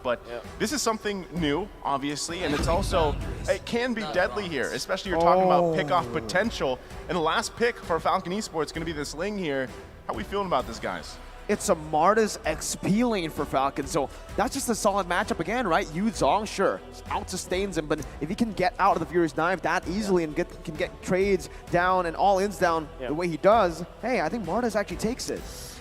But this is something new, obviously, and it's also, it can be deadly here, especially you're talking about pick-off potential. And the last pick for Falcon Esports is going to be this Ling here. How are we feeling about this, guys? It's a Marta's XP lane for Falcon, so that's just a solid matchup again, right? Yu Zhong, sure, out-sustains him, but if he can get out of the Furious Knife that easily and can get trades down and all-ins down the way he does, hey, I think Marta's actually takes it.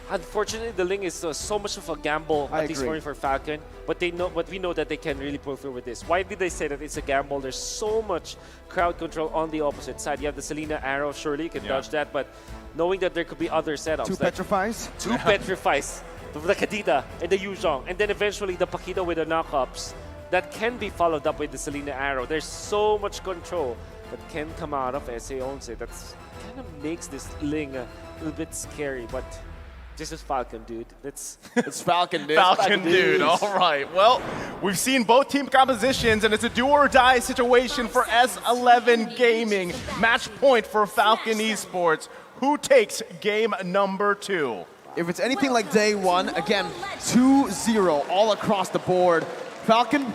Unfortunately, the Ling is so much of a gamble, at least for Falcon. But we know that they can really fulfill with this. Why did they say that it's a gamble? There's so much crowd control on the opposite side. You have the Selena arrow, surely you can dodge that, but knowing that there could be other setups. Two petrifies? Two petrifies. The Kadita and the Yu Zhong, and then eventually the Paquito with the knockups that can be followed up with the Selena arrow. There's so much control that can come out of S11. That's kind of makes this Ling a little bit scary, but this is Falcon, dude. It's Falcon, dude. Falcon, dude. All right. Well, we've seen both team compositions, and it's a do-or-die situation for S11 Gaming. Match point for Falcon Esports. Who takes game number 2? If it's anything like day one, again, 2-0 all across the board. Falcon,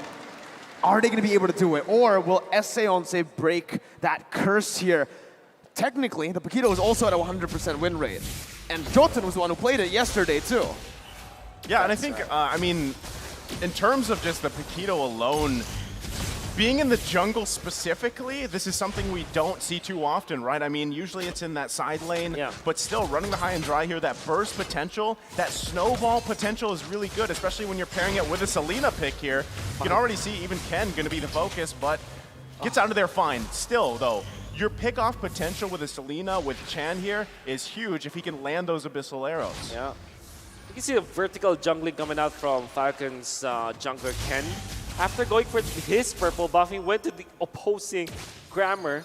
are they going to be able to do it? Or will S11 break that curse here? Technically, the Paquito is also at a 100% win rate. And Jotun was the one who played it yesterday, too. Yeah, and I think, I mean, in terms of just the Paquito alone, being in the jungle specifically, this is something we don't see too often, right? I mean, usually it's in that side lane, but still running the high and dry here, that burst potential, that snowball potential is really good, especially when you're pairing it with a Selena pick here. You can already see even Ken going to be the focus, but gets out of there fine. Still, though, your pick-off potential with a Selena, with Chan here, is huge if he can land those Abyssal arrows. Yeah. You can see the vertical jungling coming out from Falcon's jungler Ken. After going for his purple buff, he went to the opposing Grammar.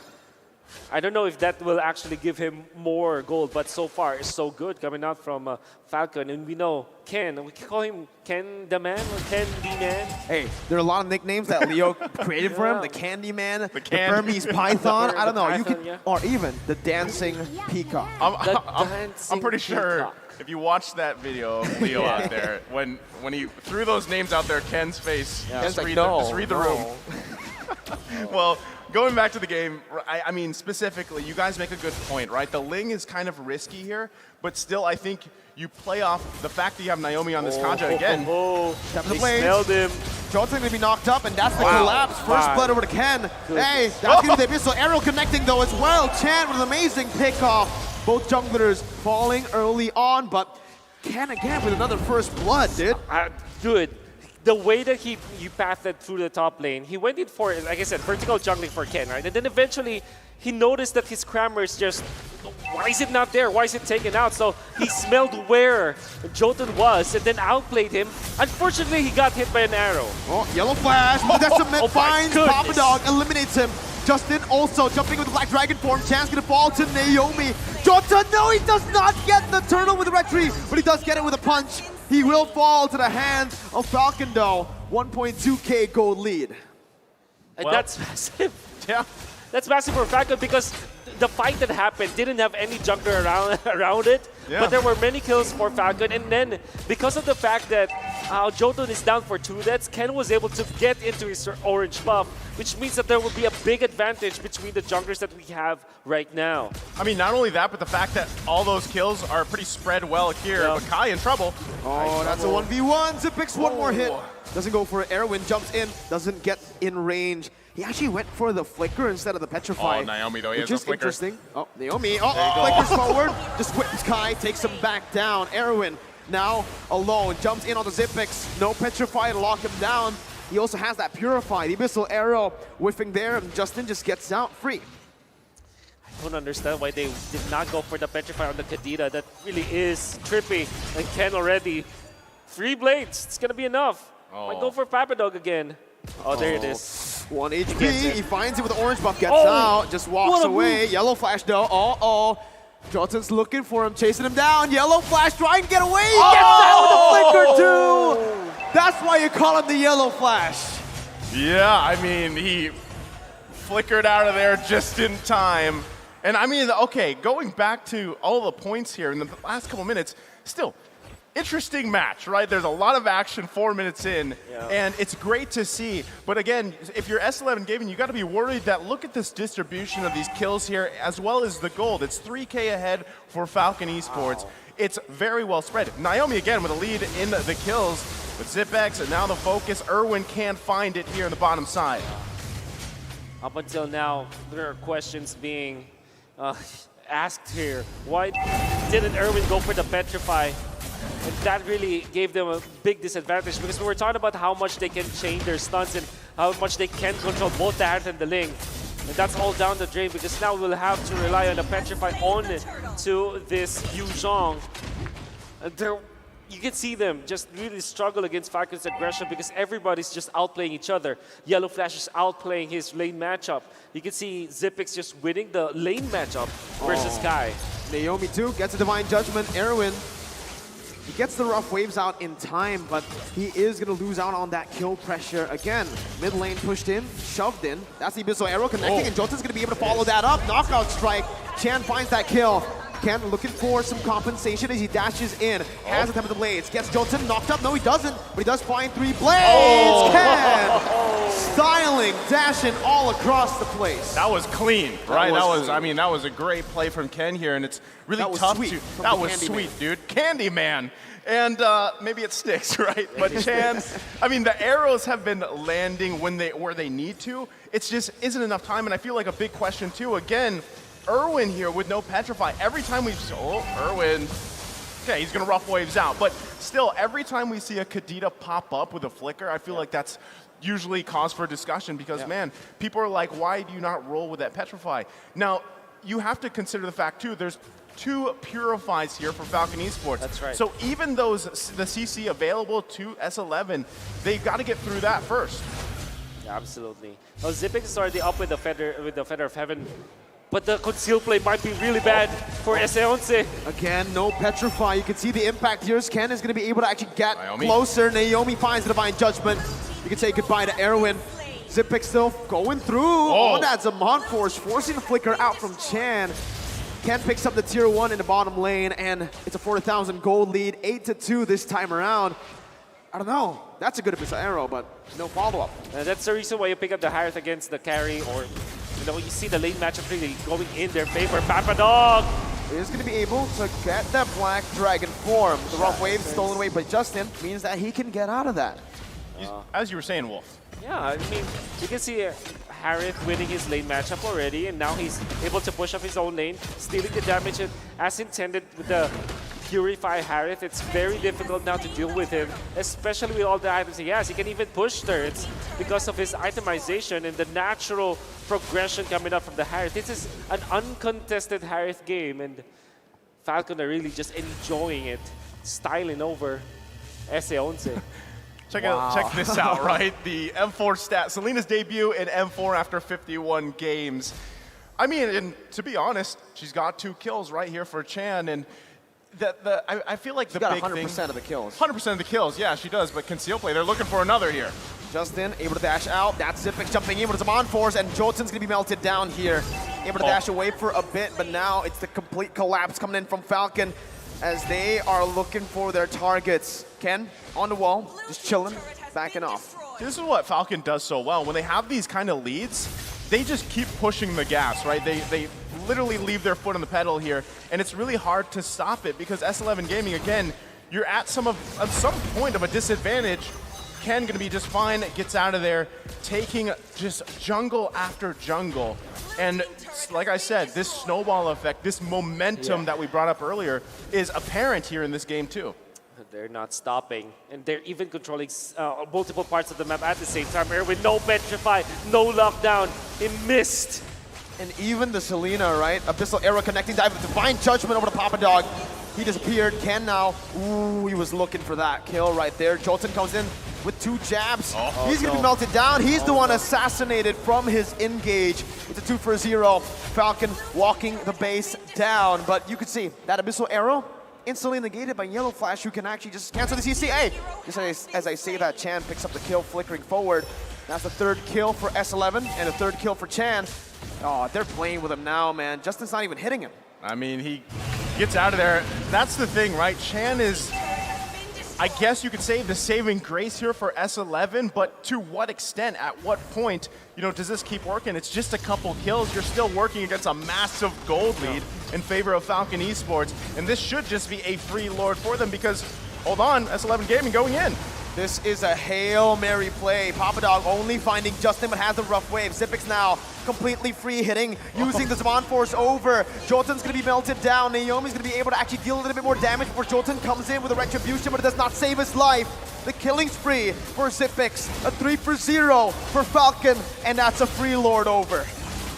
I don't know if that will actually give him more gold, but so far it's so good coming out from Falcon. And we know Ken, we can call him Ken the Man or Ken the Man. Hey, there are a lot of nicknames that Leo created for him. The Candy Man, the Burmese Python, I don't know. You can, or even the Dancing Peacock. I'm pretty sure if you watch that video of Leo out there, when he threw those names out there, Ken's face, just read the room. Well, going back to the game, I mean, specifically, you guys make a good point, right? The Ling is kind of risky here, but still, I think you play off the fact that you have Naomi on this contract again. They smelled him. Johnson going to be knocked up, and that's the collapse. First blood over to Ken. Hey, that's going to be the Abyssal arrow connecting, though, as well. Chan with an amazing pickoff. Both junglers falling early on, but Ken again with another first blood, dude. Dude. The way that he pathed through the top lane, he went in for, like I said, vertical jungling for Ken, right? And then eventually, he noticed that his Crammer is just, why is it not there? Why is it taken out? So he smelled where Jotun was and then outplayed him. Unfortunately, he got hit by an arrow. Oh, yellow flash, Decimate finds Papa Dog, eliminates him. Justin also jumping with the Black Dragon form. Chance gonna fall to Naomi. Jotun, no, he does not get the turtle with the red tree, but he does get it with a punch. He will fall to the hands of Falcon, though. 1.2k gold lead. And that's massive. Yeah, that's massive for Falcon because the fight that happened didn't have any jungler around it, but there were many kills for Falcon. And then because of the fact that Jotun is down for 2 deaths, Ken was able to get into his orange buff, which means that there will be a big advantage between the junglers that we have right now. I mean, not only that, but the fact that all those kills are pretty spread well here, but Kai in trouble. Oh, that's a 1v1. Zipix one more hit. Doesn't go for it. Erwin jumps in, doesn't get in range. He actually went for the flicker instead of the petrify. Oh, Naomi, though, he has which is a flicker. Interesting. Oh, Naomi. Oh, flickers forward. Just whips Kai, takes him back down. Erwin now alone, jumps in on the Zipix. No petrify to lock him down. He also has that purify. The Abyssal arrow whiffing there, and Justin just gets out free. I don't understand why they did not go for the petrify on the Kadita. That really is trippy. And Ken already. 3 blades. It's going to be enough. Might go for Papadog again. Oh, there it is. 1 HP. He finds it with the orange buff, gets out, just walks away. Move. Yellow flash though. Johnson's looking for him, chasing him down. Yellow flash, trying to get away. He gets out with the flicker too. That's why you call him the yellow flash. Yeah, I mean, he flickered out of there just in time. And I mean, okay, going back to all the points here in the last couple minutes, still, interesting match, right? There's a lot of action 4 minutes in, and it's great to see. But again, if you're S11 Gaming, you got to be worried that look at this distribution of these kills here, as well as the gold. It's 3K ahead for Falcon Esports. Wow. It's very well spread. Naomi again with a lead in the kills with ZipX, and now the focus. Erwin can't find it here on the bottom side. Up until now, there are questions being asked here. Why didn't Erwin go for the Petrify? And that really gave them a big disadvantage because we were talking about how much they can chain their stunts and how much they can control both the Harith and the Ling. And that's all down the drain because now we'll have to rely on the Petrify on to this Yu Zhong. You can see them just really struggle against Falcon's aggression because everybody's just outplaying each other. Yellow Flash is outplaying his lane matchup. You can see ZipX just winning the lane matchup versus Kai. Naomi too gets a Divine Judgment. Erwin, he gets the rough waves out in time, but he is going to lose out on that kill pressure again. Mid lane pushed in, shoved in. That's the Abyssal Arrow connecting, and Jotun's going to be able to follow that up. Knockout strike. Chan finds that kill. Ken looking for some compensation as he dashes in. Has a time of the blades. Gets Jotun knocked up. No, he doesn't, but he does find 3 blades. Ken styling, dashing all across the place. That was clean, right? I mean, that was a great play from Ken here, and it's really tough to. That was sweet, dude. Candyman. And maybe it sticks, right? But Chan, I mean, the arrows have been landing where they need to. It's just isn't enough time, and I feel like a big question too. Again, Erwin here with no Petrify. Every time we Erwin, okay, he's gonna rough waves out. But still, every time we see a Kadita pop up with a flicker, I feel like that's usually cause for discussion because man, people are like, why do you not roll with that Petrify? Now, you have to consider the fact too, there's 2 Purifies here for Falcon Esports. That's right. So even those, the CC available to S11, they've got to get through that first. Yeah, absolutely. Well, ZipX is already up with the Feather of Heaven. But the conceal play might be really bad for S11. Again, no Petrify. You can see the impact here. Ken is going to be able to actually get closer. Naomi finds the Divine Judgment. You can say goodbye to Erwin. ZipX still going through on that Zaman Force, forcing the flicker out from Chan. Ken picks up the tier 1 in the bottom lane, and it's a 4,000 gold lead, 8-2 this time around. I don't know. That's a good Abyssal Arrow, but no follow-up. That's the reason why you pick up the Harith against the carry, or you see the lane matchup really going in their favor. Papadog is going to be able to get that Black Dragon form. The rough wave stolen away by Justin means that he can get out of that. As you were saying, Wolf. Yeah, I mean, you can see Harith winning his lane matchup already, and now he's able to push up his own lane, stealing the damage as intended with the Purify Harith. It's very difficult now to deal with him, especially with all the items he has. He can even push turrets because of his itemization and the natural progression coming up from the Harith. This is an uncontested Harith game, and Falcon are really just enjoying it, styling over S11. Check this out, right? The M4 stat. Selena's debut in M4 after 51 games. I mean, and to be honest, she's got 2 kills right here for Chan, and I feel like the big thing. 100% of the kills. 100% of the kills, yeah, she does. But conceal play, they're looking for another here. Justin able to dash out. That's ZipX jumping in with Zaman Force, and Jotun's gonna be melted down here. Able to dash away for a bit, but now it's the complete collapse coming in from Falcon as they are looking for their targets. Ken on the wall, just chilling, backing off. This is what Falcon does so well. When they have these kind of leads, they just keep pushing the gas, right? They literally leave their foot on the pedal here, and it's really hard to stop it because S11 Gaming, again, you're at some point of a disadvantage. Ken gonna be just fine, gets out of there, taking just jungle after jungle. And like I said, this snowball effect, this momentum that we brought up earlier is apparent here in this game too. They're not stopping, and they're even controlling multiple parts of the map at the same time. Erwin, no Petrify, no lockdown, he missed. And even the Selena, right? Abyssal Arrow connecting dive with Divine Judgment over the Papadog. He disappeared. Ken now, ooh, he was looking for that kill right there. Jolton comes in with 2 jabs. He's gonna be melted down. He's the one assassinated from his engage. It's a 2-for-0. Falcon walking the base down, but you could see that Abyssal Arrow instantly negated by Yellow Flash, who can actually just cancel the CC. Hey, just as I say that, Chan picks up the kill, flickering forward. That's the 3rd kill for S11 and a 3rd kill for Chan. Oh, they're playing with him now, man. Justin's not even hitting him. I mean, he gets out of there. That's the thing, right? Chan is I guess you could say the saving grace here for S11, but to what extent, at what point, does this keep working? It's just a couple kills. You're still working against a massive gold lead in favor of Falcon Esports, and this should just be a free lord for them because, hold on, S11 Gaming going in. This is a Hail Mary play. Papadog only finding Justin, but has the rough wave. Xyp9x now completely free hitting, using the Zaman Force over. Jotun's gonna be melted down. Naomi's gonna be able to actually deal a little bit more damage before Jotun comes in with a Retribution, but it does not save his life. The killing spree for Xyp9x, a 3-for-0 for Falcon, and that's a free lord over.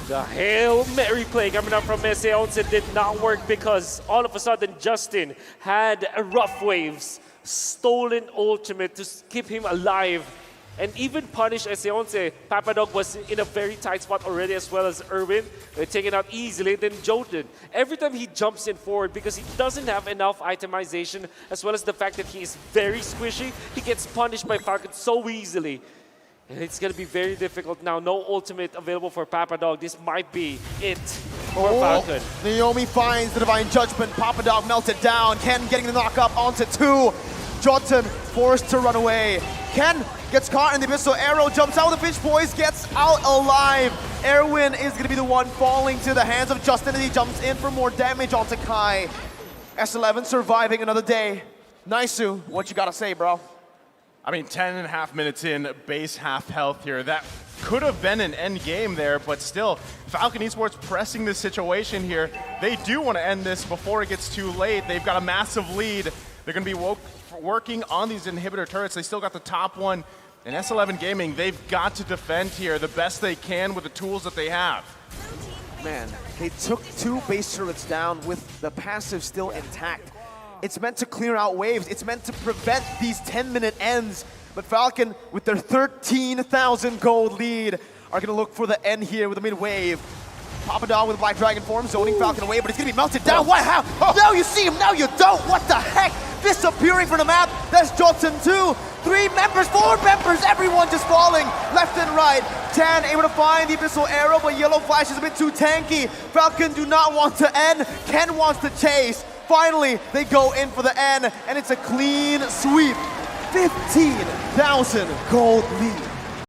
The Hail Mary play coming up from S11 did not work because all of a sudden Justin had a rough waves, stolen ultimate to keep him alive and even punish S11. Papadog was in a very tight spot already, as well as Erwin. They're taken out easily. Then Jotun, every time he jumps in forward because he doesn't have enough itemization, as well as the fact that he is very squishy, he gets punished by Falcon so easily. And it's going to be very difficult now. No ultimate available for Papadog. This might be it for Falcon. Naomi finds the Divine Judgment. Papadog melted down. Ken getting the knock up onto 2. Jotun forced to run away. Ken gets caught in the Abyssal Arrow, jumps out of the Fish Boys, gets out alive. Erwin is going to be the one falling to the hands of Justin as he jumps in for more damage onto Kai. S11 surviving another day. Naisu, what you got to say, bro? I mean, 10.5 minutes in, base half health here. That could have been an end game there, but still, Falcon Esports pressing this situation here. They do want to end this before it gets too late. They've got a massive lead. They're going to be working on these inhibitor turrets. They still got the top one. And S11 Gaming, they've got to defend here the best they can with the tools that they have. Man, they took 2 base turrets down with the passive still intact. It's meant to clear out waves. It's meant to prevent these 10-minute ends. But Falcon, with their 13,000 gold lead, are going to look for the end here with a mid-wave. Papadog with Black Dragon form, zoning Falcon away, but he's going to be melted down. What? How? Now you see him, now you don't. What the heck? Disappearing from the map. That's Jotun 2. 3 members, 4 members, everyone just falling left and right. Tan able to find the Abyssal Arrow, but Yellow Flash is a bit too tanky. Falcon do not want to end. Ken wants to chase. Finally, they go in for the end, and it's a clean sweep. 15,000 gold lead.